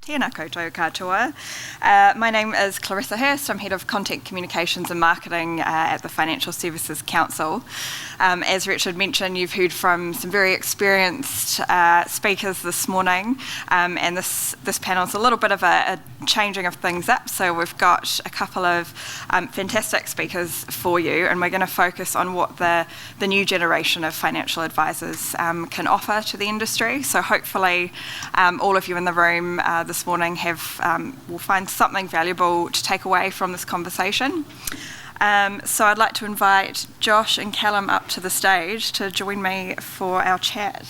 Tēnā koutou katoa. My name is Clarissa Hurst. I'm Head of Content Communications and Marketing at the Financial Services Council. As Richard mentioned, you've heard from some very experienced speakers this morning, and this panel is a little bit of a changing of things up. So we've got a couple of fantastic speakers for you, and we're going to focus on what the new generation of financial advisors can offer to the industry. So hopefully all of you in the room this morning will find something valuable to take away from this conversation. So I'd like to invite Josh and Calum up to the stage to join me for our chat.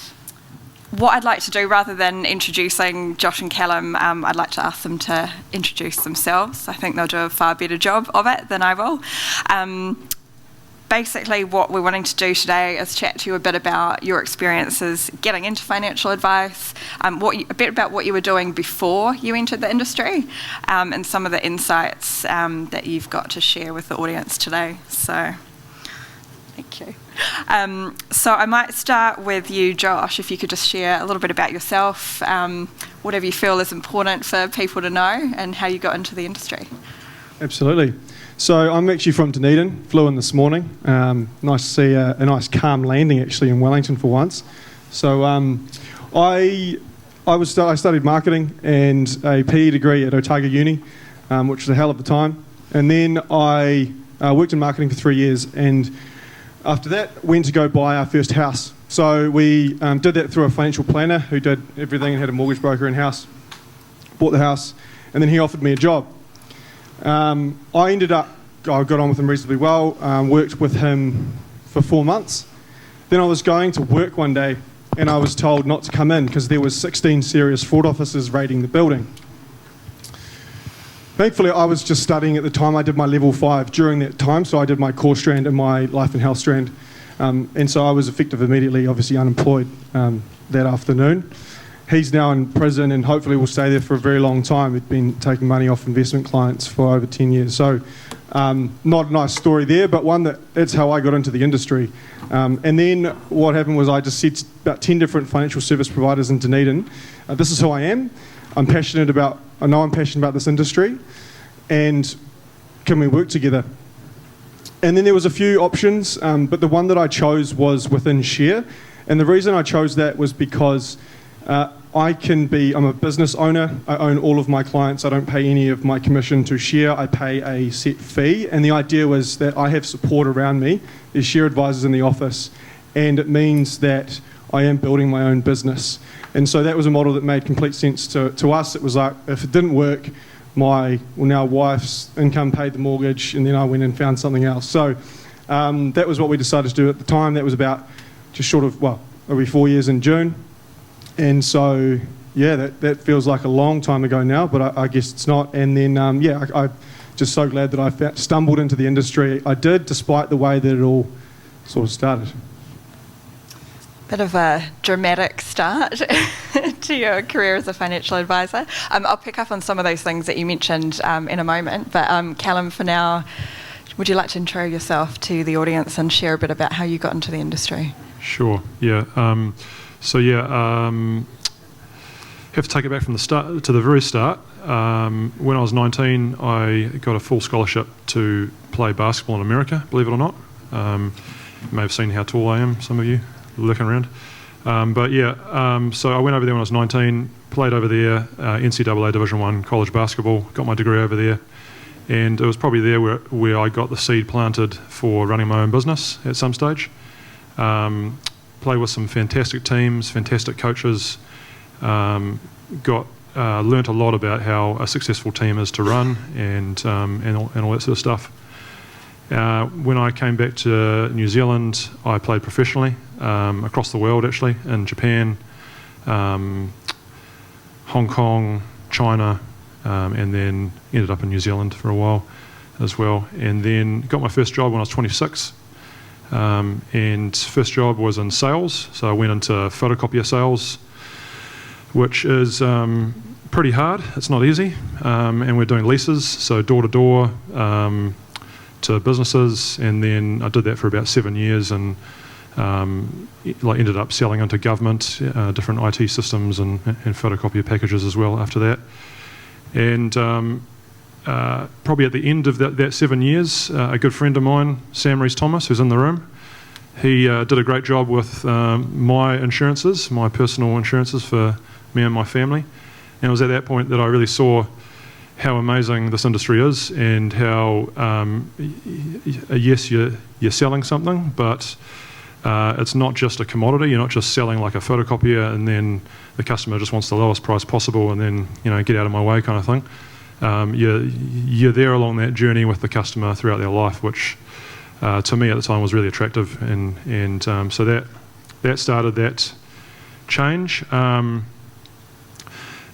What I'd like to do, rather than introducing Josh and Calum, I'd like to ask them to introduce themselves. I think they'll do a far better job of it than I will. Basically, what we're wanting to do today is chat to you a bit about your experiences getting into financial advice, a bit about what you were doing before you entered the industry, and some of the insights that you've got to share with the audience today. So, thank you. So I might start with you, Josh, if you could just share a little bit about yourself, whatever you feel is important for people to know, and how you got into the industry. Absolutely. So I'm actually from Dunedin, flew in this morning. Nice to see a nice calm landing actually in Wellington for once. So I studied marketing and a PE degree at Otago Uni, which was a hell of a time. And then I worked in marketing for 3 years, and after that went to go buy our first house. So we did that through a financial planner who did everything and had a mortgage broker in-house, bought the house, and then he offered me a job. I got on with him reasonably well, worked with him for 4 months. Then I was going to work one day and I was told not to come in because there was 16 serious fraud officers raiding the building. Thankfully, I was just studying at the time. I did my level 5 during that time, so I did my core strand and my life and health strand. And so I was effective immediately, obviously unemployed that afternoon. He's now in prison and hopefully will stay there for a very long time. He'd been taking money off investment clients for over 10 years. So not a nice story there, but one that's how I got into the industry. And then what happened was I just said to about 10 different financial service providers in Dunedin, this is who I am. I know I'm passionate about this industry, and can we work together? And then there was a few options, but the one that I chose was within Share. And the reason I chose that was because I'm a business owner. I own all of my clients. I don't pay any of my commission to Share. I pay a set fee. And the idea was that I have support around me. There's Share advisors in the office. And it means that I am building my own business. And so that was a model that made complete sense to us. It was like, if it didn't work, my now wife's income paid the mortgage, and then I went and found something else. So that was what we decided to do at the time. That was about it'll be 4 years in June. And so, yeah, that feels like a long time ago now, but I guess it's not. And then, I'm just so glad that I stumbled into the industry. I did, despite the way that it all sort of started. Bit of a dramatic start to your career as a financial advisor. I'll pick up on some of those things that you mentioned in a moment, but Calum, for now, would you like to intro yourself to the audience and share a bit about how you got into the industry? Sure, yeah. Have to take it back from the start to the very start. When I was 19, I got a full scholarship to play basketball in America, believe it or not. You may have seen how tall I am, some of you looking around. So I went over there when I was 19, played over there, NCAA Division 1 college basketball, got my degree over there, and it was probably there where I got the seed planted for running my own business at some stage. Played with some fantastic teams, fantastic coaches, learnt a lot about how a successful team is to run and all that sort of stuff. When I came back to New Zealand, I played professionally across the world actually, in Japan, Hong Kong, China, and then ended up in New Zealand for a while as well. And then got my first job when I was 26. And first job was in sales, so I went into photocopier sales, which is pretty hard. It's not easy, and we're doing leases, so door to door to businesses, and then I did that for about 7 years, and ended up selling into government, different IT systems and photocopier packages as well after that. And probably at the end of that 7 years, a good friend of mine, Sam Rees-Thomas, who's in the room, he did a great job with my insurances, my personal insurances for me and my family. And it was at that point that I really saw how amazing this industry is, and how, yes, you're selling something, but it's not just a commodity. You're not just selling like a photocopier and then the customer just wants the lowest price possible and then, get out of my way kind of thing. You're there along that journey with the customer throughout their life, which to me at the time was really attractive, and so that started that change.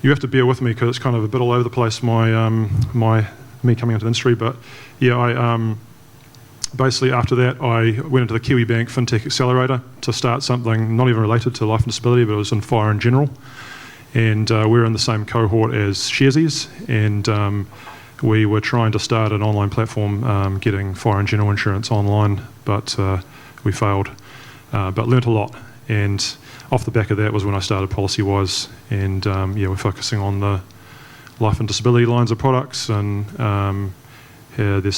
You have to bear with me because it's kind of a bit all over the place, me coming into the industry, but yeah, I basically after that I went into the Kiwi Bank FinTech Accelerator to start something not even related to life and disability, but it was in fire in general, and we were in the same cohort as Sharesies, and we were trying to start an online platform getting fire and general insurance online, but we failed, but learnt a lot. And off the back of that was when I started PolicyWise, and we're focusing on the life and disability lines of products, and we're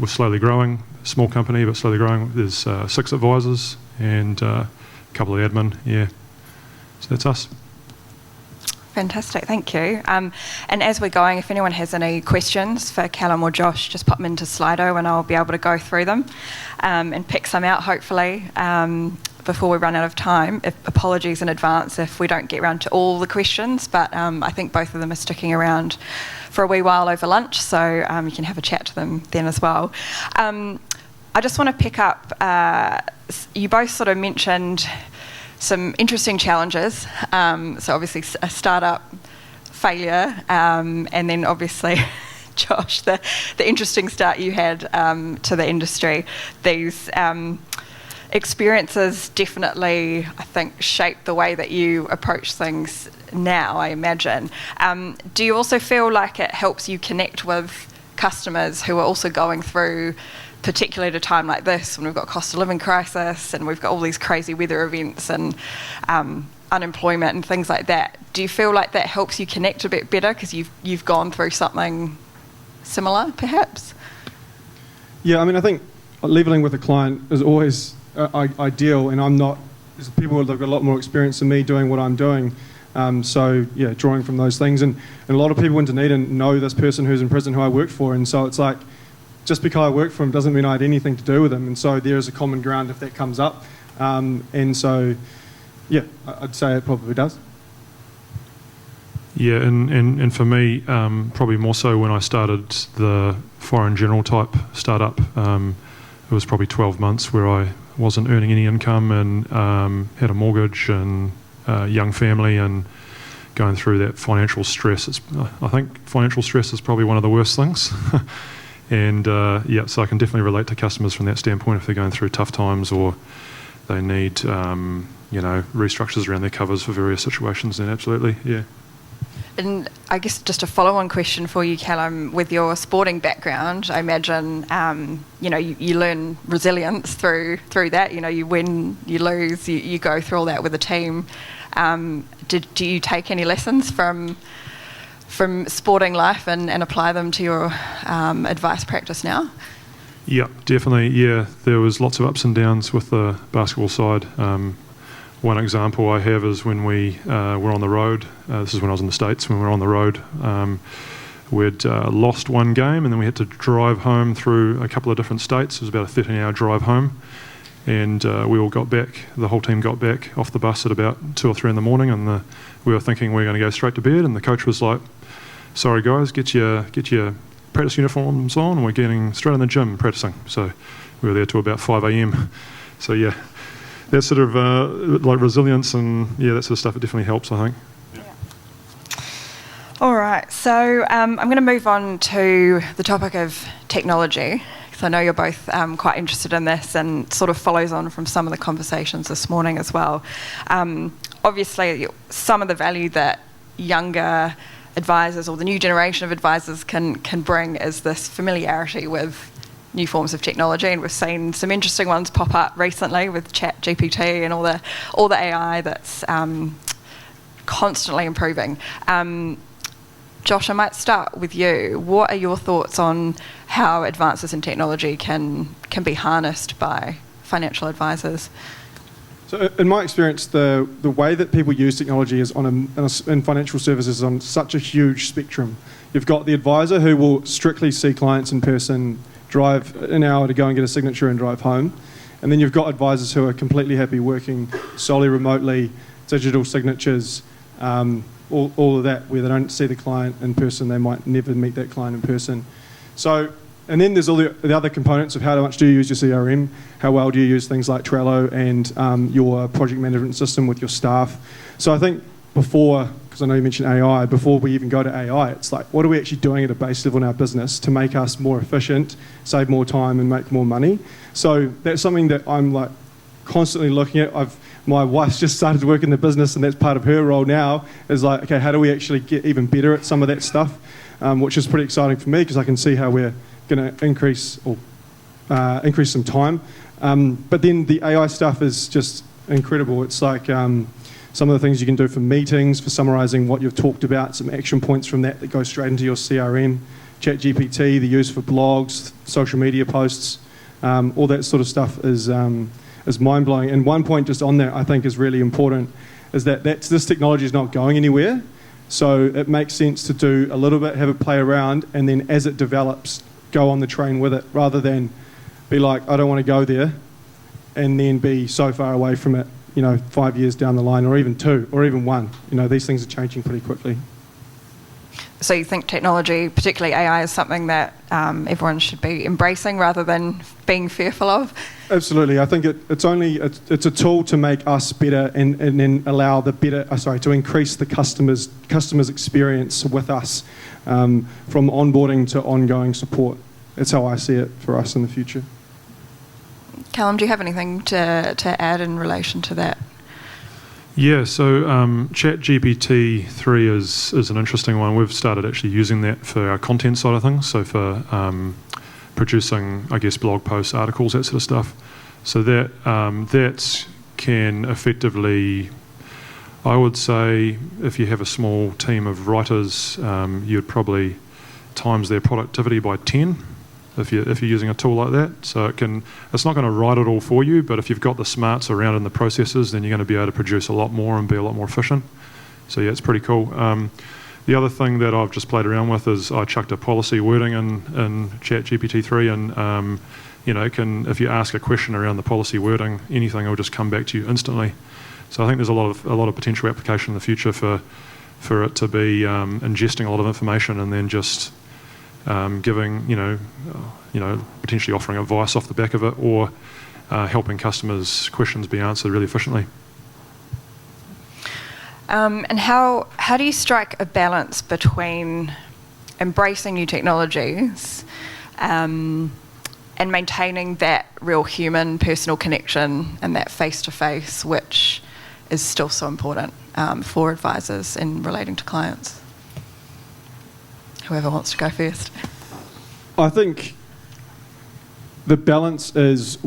slowly growing, small company but slowly growing. There's 6 advisors and a couple of admin, so that's us. Fantastic, thank you. And as we're going, if anyone has any questions for Calum or Josh, just pop them into Slido and I'll be able to go through them and pick some out, hopefully, before we run out of time. Apologies in advance if we don't get around to all the questions, but I think both of them are sticking around for a wee while over lunch, so you can have a chat to them then as well. I just want to pick up, you both sort of mentioned some interesting challenges, so obviously a startup failure, and then obviously Josh, the interesting start you had to the industry. These experiences definitely, I think, shape the way that you approach things now, I imagine. Do you also feel like it helps you connect with customers who are also going through, particularly at a time like this when we've got cost of living crisis and we've got all these crazy weather events and unemployment and things like that? Do you feel like that helps you connect a bit better because you've gone through something similar, perhaps? Yeah, I mean, I think leveling with a client is always ideal, and I'm not. There's people that have got a lot more experience than me doing what I'm doing. So yeah, drawing from those things, and a lot of people in Dunedin know this person who's in prison who I worked for, and so it's like, just because I worked for him doesn't mean I had anything to do with him, and so there is a common ground if that comes up, and so yeah, I'd say it probably does. Yeah, and for me, probably more so when I started the foreign general type startup, it was probably 12 months where I wasn't earning any income and had a mortgage and a young family and going through that financial stress. I think financial stress is probably one of the worst things. And so I can definitely relate to customers from that standpoint if they're going through tough times or they need, restructures around their covers for various situations, then absolutely, yeah. And I guess just a follow-on question for you, Calum, with your sporting background, I imagine, you learn resilience through that. You win, you lose, you go through all that with a team. Do you take any lessons from sporting life and apply them to your advice practice now? Yeah, definitely. Yeah, there was lots of ups and downs with the basketball side. One example I have is when we were on the road. This is when I was in the States. When we were on the road, we'd lost one game, and then we had to drive home through a couple of different states. It was about a 13-hour drive home, and we all got back. The whole team got back off the bus at about 2 or 3 in the morning, and we were thinking we were going to go straight to bed. And the coach was like, "Sorry guys, get your practice uniforms on. And we're getting straight in the gym practicing." So we were there till about 5 a.m. So yeah. That sort of like resilience and that sort of stuff, it definitely helps, I think. Yeah. All right, so I'm going to move on to the topic of technology, because I know you're both quite interested in this and sort of follows on from some of the conversations this morning as well. Obviously, some of the value that younger advisors or the new generation of advisors can bring is this familiarity with new forms of technology, and we've seen some interesting ones pop up recently with ChatGPT and all the AI that's constantly improving. Josh, I might start with you. What are your thoughts on how advances in technology can be harnessed by financial advisors? So in my experience, the way that people use technology is in financial services is on such a huge spectrum. You've got the advisor who will strictly see clients in person, drive an hour to go and get a signature and drive home. And then you've got advisors who are completely happy working solely remotely, digital signatures, all of that, where they don't see the client in person, they might never meet that client in person. So, and then there's all the other components of how much do you use your CRM, how well do you use things like Trello and your project management system with your staff. So I think before, because I know you mentioned AI, before we even go to AI, it's like, what are we actually doing at a base level in our business to make us more efficient, save more time and make more money? So that's something that I'm like constantly looking at. My wife's just started to work in the business, and that's part of her role now, is like, okay, how do we actually get even better at some of that stuff, which is pretty exciting for me because I can see how we're going to increase some time. But then the AI stuff is just incredible. It's like some of the things you can do for meetings, for summarising what you've talked about, some action points from that go straight into your CRM, ChatGPT, the use for blogs, social media posts, all that sort of stuff is mind-blowing. And one point just on that I think is really important is that this technology is not going anywhere. So it makes sense to do a little bit, have it play around, and then as it develops, go on the train with it, rather than be like, I don't want to go there, and then be so far away from it, 5 years down the line, or even 2, or even 1. These things are changing pretty quickly. So you think technology, particularly AI, is something that everyone should be embracing rather than being fearful of? Absolutely. I think it's a tool to make us better and then allow to increase the customer's experience with us, from onboarding to ongoing support. That's how I see it for us in the future. Calum, do you have anything to add in relation to that? Yeah, so ChatGPT 3 is an interesting one. We've started actually using that for our content side of things, so for producing, I guess, blog posts, articles, that sort of stuff. So that can effectively, I would say, if you have a small team of writers, you'd probably times their productivity by 10 if you're using a tool like that. So it's not going to write it all for you, but if you've got the smarts around in the processes, then you're going to be able to produce a lot more and be a lot more efficient. So yeah, it's pretty cool. The other thing that I've just played around with is I chucked a policy wording in ChatGPT 3, and if you ask a question around the policy wording, anything will just come back to you instantly. So I think there's a lot of potential application in the future for it to be ingesting a lot of information and then just giving, potentially offering advice off the back of it, or helping customers' questions be answered really efficiently. And how do you strike a balance between embracing new technologies and maintaining that real human personal connection and that face-to-face, which is still so important for advisors in relating to clients? Whoever wants to go first. I think the balance is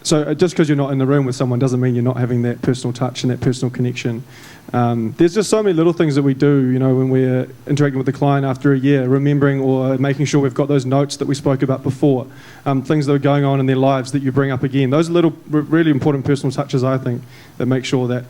so just because you're not in the room with someone doesn't mean you're not having that personal touch and that personal connection. There's just so many little things that we do, when we're interacting with the client after a year, remembering or making sure we've got those notes that we spoke about before, things that are going on in their lives that you bring up again. Those are little, really important personal touches, I think, that make sure that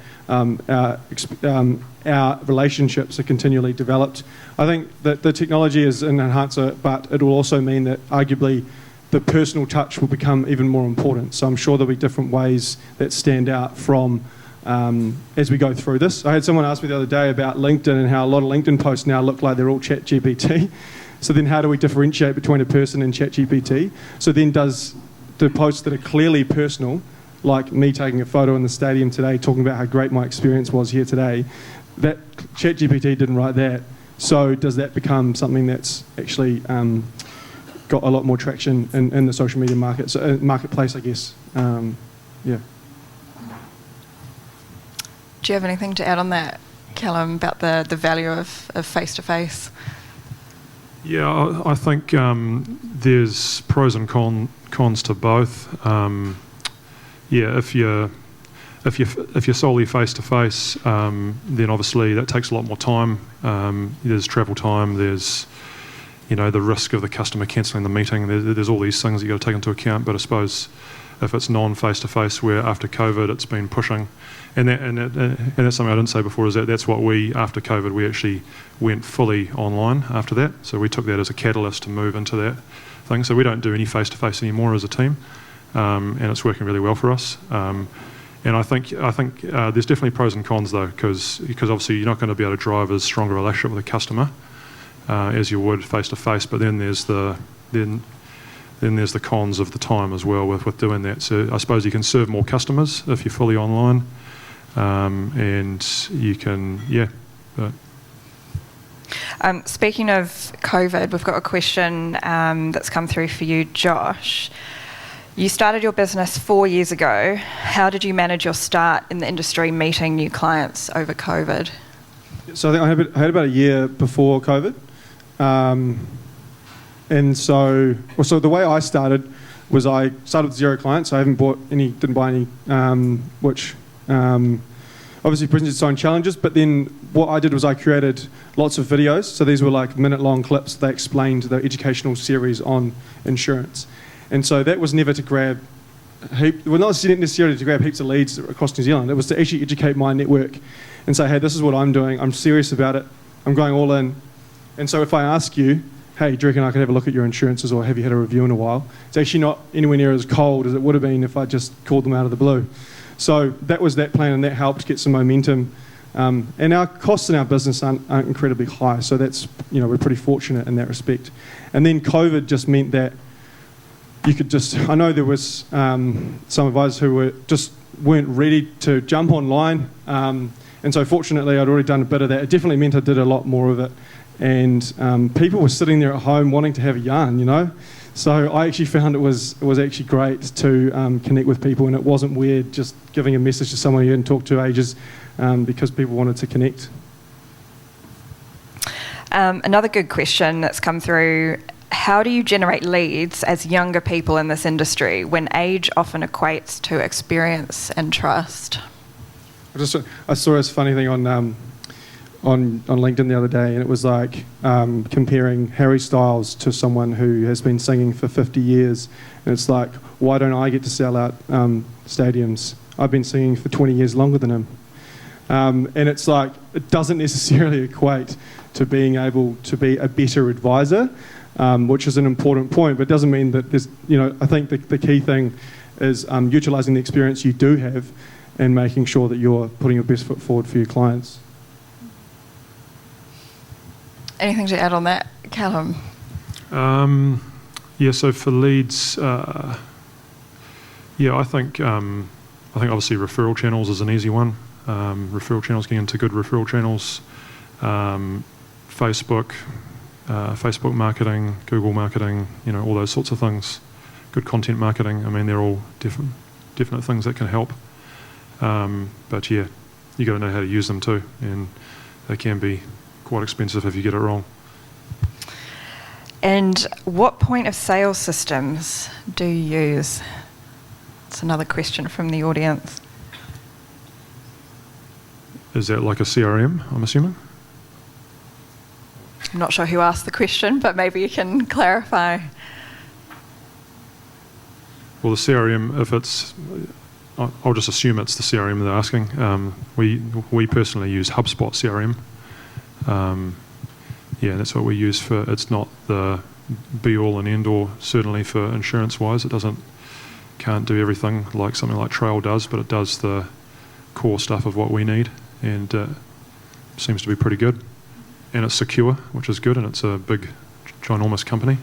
our relationships are continually developed. I think that the technology is an enhancer, but it will also mean that arguably the personal touch will become even more important. So I'm sure there'll be different ways that stand out from as we go through this. I had someone ask me the other day about LinkedIn and how a lot of LinkedIn posts now look like they're all ChatGPT. So then how do we differentiate between a person and ChatGPT? So then does the posts that are clearly personal, like me taking a photo in the stadium today talking about how great my experience was here today, that ChatGPT didn't write that. So does that become something that's actually got a lot more traction in the social media marketplace, I guess. Yeah. Do you have anything to add on that, Calum, about the value of face-to-face? Yeah, I think there's pros and cons to both. If you're solely face to face, then obviously that takes a lot more time. There's travel time. There's the risk of the customer cancelling the meeting. There's all these things that you got to take into account. But I suppose if it's non-face to face, where after COVID it's been pushing, and that's something I didn't say before, is that's what after COVID we actually went fully online after that. So we took that as a catalyst to move into that thing. So we don't do any face to face anymore as a team, and it's working really well for us. And I think there's definitely pros and cons though, because obviously you're not going to be able to drive as strong a relationship with a customer as you would face to face. But then there's the cons of the time as well with doing that. So I suppose you can serve more customers if you're fully online, and you can But speaking of COVID, we've got a question that's come through for you, Josh. You started your business 4 years ago. How did you manage your start in the industry meeting new clients over COVID? So I think I had about a year before COVID. And so the way I started was I started with 0 clients. I didn't buy any, which obviously presented its own challenges. But then what I did was I created lots of videos. So these were like minute-long clips. They explained the educational series on insurance. And so that was never to grab not necessarily to grab heaps of leads across New Zealand. It was to actually educate my network and say, hey, this is what I'm doing. I'm serious about it. I'm going all in. And so if I ask you, hey, do you reckon I could have a look at your insurances, or have you had a review in a while? It's actually not anywhere near as cold as it would have been if I just called them out of the blue. So that was that plan, and that helped get some momentum. And our costs in our business aren't incredibly high, so that's, we're pretty fortunate in that respect. And then COVID just meant that you could I know there was some advisors who weren't ready to jump online, and so fortunately I'd already done a bit of that. It definitely meant I did a lot more of it, and people were sitting there at home wanting to have a yarn, So I actually found it was actually great to connect with people, and it wasn't weird just giving a message to someone you hadn't talked to ages, because people wanted to connect. Another good question that's come through: how do you generate leads as younger people in this industry when age often equates to experience and trust? I saw this funny thing on LinkedIn the other day, and it was like comparing Harry Styles to someone who has been singing for 50 years. And it's like, why don't I get to sell out stadiums? I've been singing for 20 years longer than him. And it's like, it doesn't necessarily equate to being able to be a better advisor, which is an important point, but it doesn't mean that there's, I think the key thing is utilising the experience you do have and making sure that you're putting your best foot forward for your clients. Anything to add on that, Calum? So for leads, I think obviously referral channels is an easy one. Referral channels, getting into good referral channels, Facebook marketing, Google marketing, all those sorts of things. Good content marketing. I mean, they're all definite things that can help. But you got to know how to use them too, and they can be quite expensive if you get it wrong. And what point of sale systems do you use? It's another question from the audience. Is that like a CRM, I'm assuming? I'm not sure who asked the question, but maybe you can clarify. Well, the CRM, if it's, I'll just assume it's the CRM they're asking. We personally use HubSpot CRM. That's what we use for. It's not the be-all and end-all, certainly for insurance-wise. It can't do everything like something like Trail does, but it does the core stuff of what we need, and seems to be pretty good. And it's secure, which is good, and it's a big, ginormous company,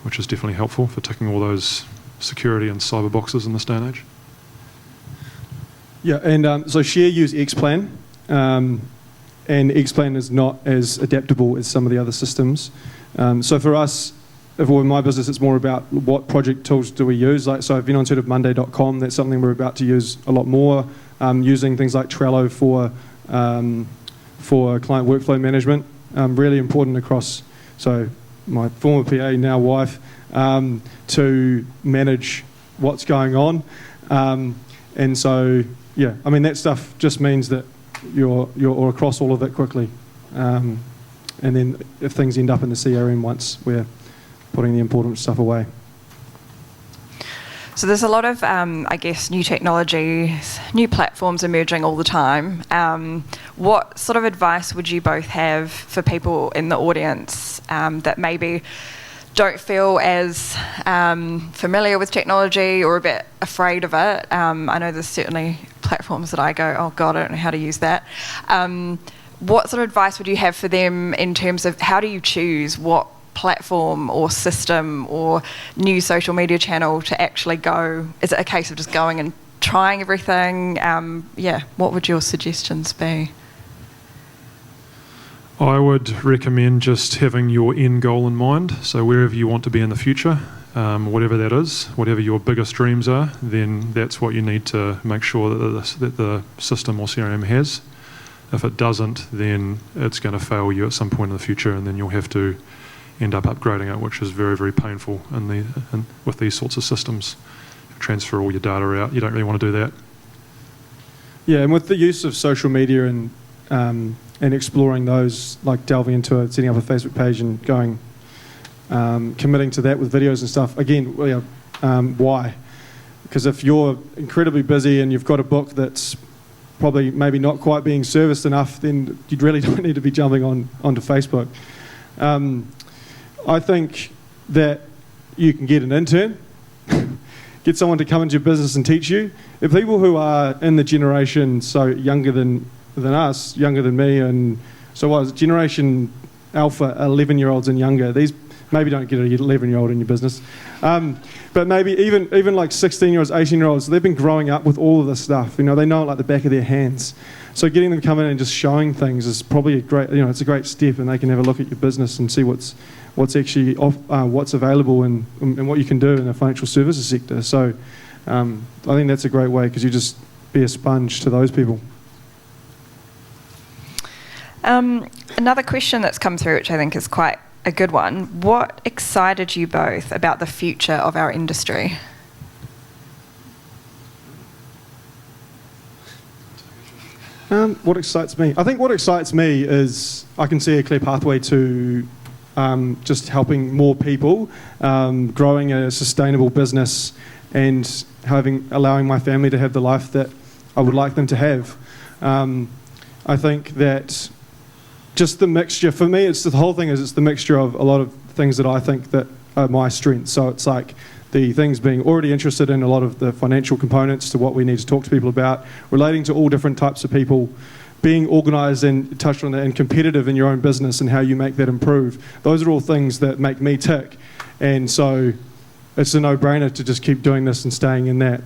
which is definitely helpful for ticking all those security and cyber boxes in this day and age. Yeah, and so Share use Xplan, and Xplan is not as adaptable as some of the other systems. So for us, in my business, it's more about what project tools do we use. So if anyone's heard of Monday.com, that's something we're about to use a lot more, using things like Trello for client workflow management. Really important across so my former PA, now wife, to manage what's going on. And so, yeah, I mean, that stuff just means that you're across all of it quickly. And then if things end up in the CRM once, we're putting the important stuff away. So there's a lot of, I guess, new technologies, new platforms emerging all the time. What sort of advice would you both have for people in the audience that maybe don't feel as familiar with technology or a bit afraid of it? I know there's certainly platforms that I go, oh God, I don't know how to use that. What sort of advice would you have for them in terms of how do you choose what platform or system or new social media channel to actually go? Is it a case of just going and trying everything? What would your suggestions be? I would recommend just having your end goal in mind. So wherever you want to be in the future, whatever that is, whatever your biggest dreams are, then that's what you need to make sure that the system or CRM has. If it doesn't, then it's going to fail you at some point in the future, and then you'll have to end up upgrading it, which is very, very painful with these sorts of systems. Transfer all your data out. You don't really want to do that. Yeah, and with the use of social media and exploring those, like delving into it, setting up a Facebook page and going, committing to that with videos and stuff. Again, why? Because if you're incredibly busy and you've got a book that's probably maybe not quite being serviced enough, then you really don't need to be jumping onto Facebook. I think that you can get an intern, get someone to come into your business and teach you. If people who are in the generation, so younger than us, younger than me, and so what is it, Generation Alpha, 11-year-olds and younger, these maybe don't get an 11-year-old in your business, but maybe even like 16-year-olds, 18-year-olds, they've been growing up with all of this stuff. They know it like the back of their hands. So getting them to come in and just showing things is probably it's a great step, and they can have a look at your business and see what's actually what's available and what you can do in the financial services sector. So I think that's a great way, because you just be a sponge to those people. Another question that's come through, which I think is quite a good one. What excited you both about the future of our industry? What excites me? I think what excites me is I can see a clear pathway to just helping more people, growing a sustainable business, and allowing my family to have the life that I would like them to have. I think that just the mixture, for me, it's the whole thing is it's the mixture of a lot of things that I think that are my strengths. So it's like the things being already interested in a lot of the financial components to what we need to talk to people about, relating to all different types of people, being organised and touched on that, and competitive in your own business and how you make that improve. Those are all things that make me tick. And so it's a no-brainer to just keep doing this and staying in that.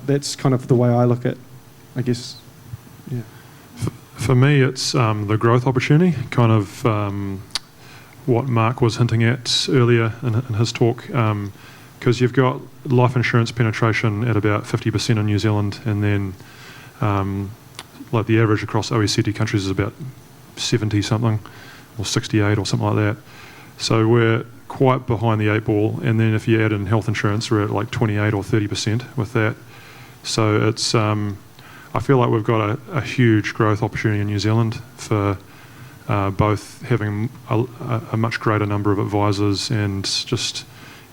That's kind of the way I look at, I guess, yeah. For me, it's the growth opportunity, kind of what Mark was hinting at earlier in his talk, because you've got life insurance penetration at about 50% in New Zealand, and then like the average across OECD countries is about 70-something, or 68 or something like that. So we're quite behind the eight ball, and then if you add in health insurance, we're at like 28 or 30% with that. So it's I feel like we've got a huge growth opportunity in New Zealand for both having a much greater number of advisors and just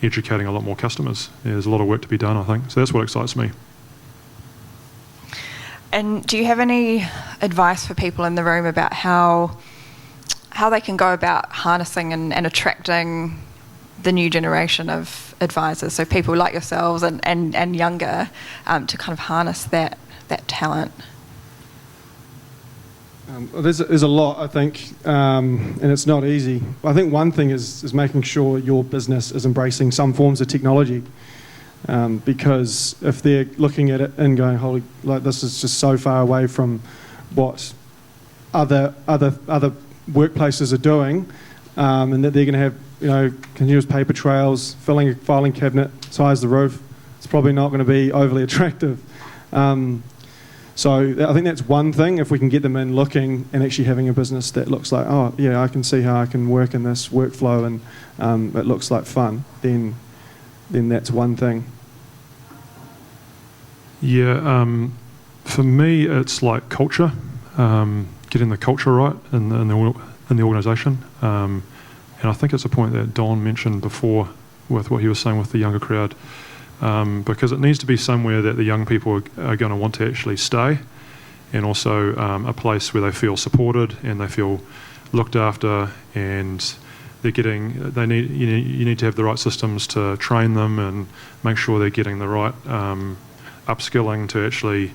educating a lot more customers. There's a lot of work to be done, I think. So that's what excites me. And do you have any advice for people in the room about how they can go about harnessing and attracting the new generation of advisors, so people like yourselves and younger, to kind of harness that talent? There's a lot, I think, and it's not easy. I think one thing is making sure your business is embracing some forms of technology, because if they're looking at it and going, holy, like this is just so far away from what other workplaces are doing, and that they're going to have continuous paper trails, filling a filing cabinet size the roof, it's probably not going to be overly attractive. So I think that's one thing. If we can get them in looking and actually having a business that looks like, oh yeah, I can see how I can work in this workflow and it looks like fun, then that's one thing. Yeah, for me, it's like culture, getting the culture right in the organisation. And I think it's a point that Don mentioned before with what he was saying with the younger crowd, because it needs to be somewhere that the young people are going to want to actually stay, and also a place where they feel supported and they feel looked after, and you need to have the right systems to train them and make sure they're getting the right upskilling to actually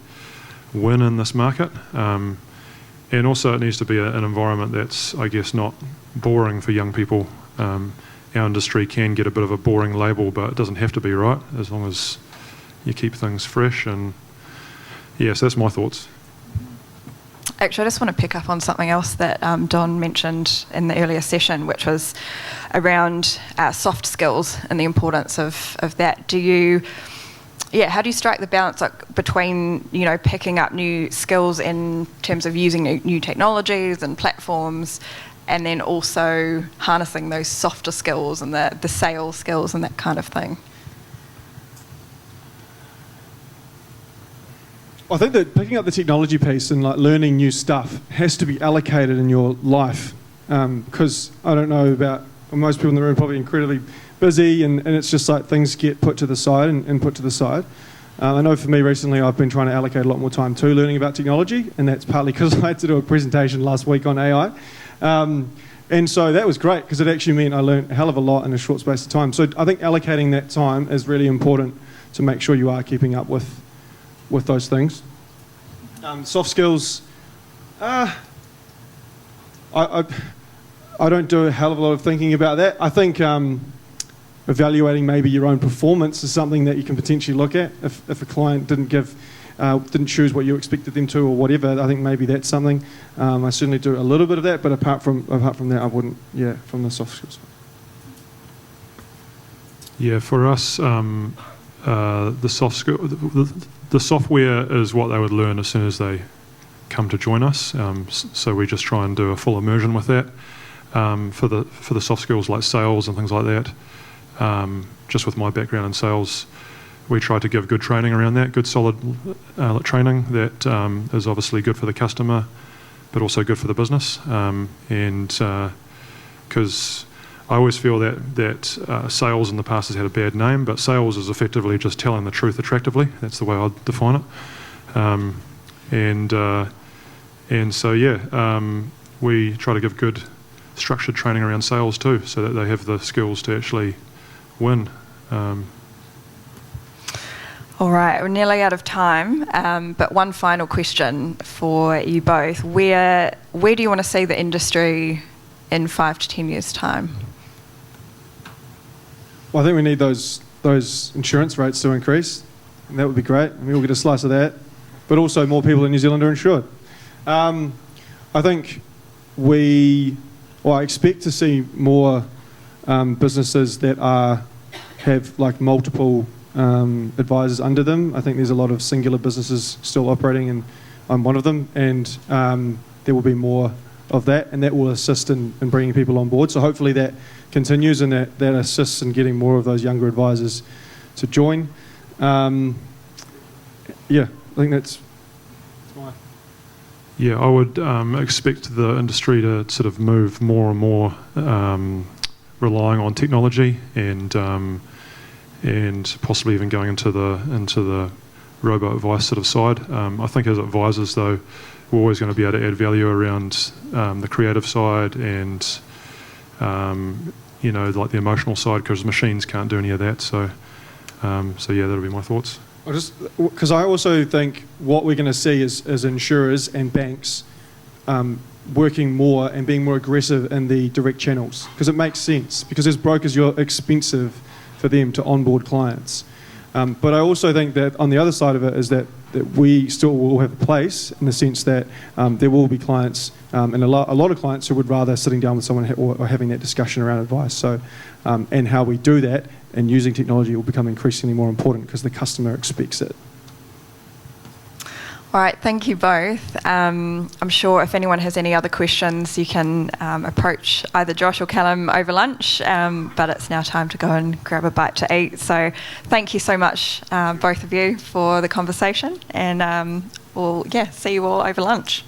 win in this market. And also it needs to be an environment that's, I guess, not boring for young people. Our industry can get a bit of a boring label, but it doesn't have to be, right? As long as you keep things fresh. And yeah, so that's my thoughts. Actually, I just want to pick up on something else that Don mentioned in the earlier session, which was around soft skills and the importance of that. How do you strike the balance between, picking up new skills in terms of using new technologies and platforms, and then also harnessing those softer skills and the sales skills and that kind of thing? I think that picking up the technology piece and learning new stuff has to be allocated in your life, because I don't know about most people in the room, probably incredibly busy, and it's just like things get put to the side and put to the side. I know for me recently I've been trying to allocate a lot more time to learning about technology, and that's partly because I had to do a presentation last week on AI. And so that was great because it actually meant I learned a hell of a lot in a short space of time. So I think allocating that time is really important to make sure you are keeping up with those things. Soft skills, I don't do a hell of a lot of thinking about that. I think evaluating maybe your own performance is something that you can potentially look at. If a client didn't choose what you expected them to or whatever, I think maybe that's something. I certainly do a little bit of that, but apart from that, I wouldn't. Yeah, from the soft skills. Yeah, for us, the soft skill, the software is what they would learn as soon as they come to join us. So we just try and do a full immersion with that. For the soft skills like sales and things like that, just with my background in sales, we try to give good training around that, good solid training that is obviously good for the customer, but also good for the business. And because I always feel that sales in the past has had a bad name, but sales is effectively just telling the truth attractively. That's the way I'd define it. And so, we try to give good structured training around sales too, so that they have the skills to actually win. All right, we're nearly out of time, but one final question for you both. Where do you want to see the industry in 5 to 10 years' time? Well, I think we need those insurance rates to increase, and that would be great. And we all get a slice of that, but also more people in New Zealand are insured. I think I expect to see more businesses that have multiple advisors under them. I think there's a lot of singular businesses still operating, and I'm one of them, and there will be more of that, and that will assist in bringing people on board. So hopefully that continues, and that assists in getting more of those younger advisors to join. I think that's my... Yeah, I would expect the industry to sort of move more and more relying on technology and possibly even going into the robo-advice sort of side. I think as advisors, though, we're always going to be able to add value around the creative side and the emotional side, because machines can't do any of that. So that'll be my thoughts. Because I also think what we're going to see is insurers and banks working more and being more aggressive in the direct channels, because it makes sense. Because as brokers, you're expensive for them to onboard clients. But I also think that on the other side of it is that we still will have a place, in the sense that there will be clients, and a lot of clients who would rather sitting down with someone or having that discussion around advice. So, and how we do that and using technology will become increasingly more important because the customer expects it. All right, thank you both. I'm sure if anyone has any other questions, you can approach either Josh or Calum over lunch, but it's now time to go and grab a bite to eat. So thank you so much, both of you, for the conversation, and we'll see you all over lunch.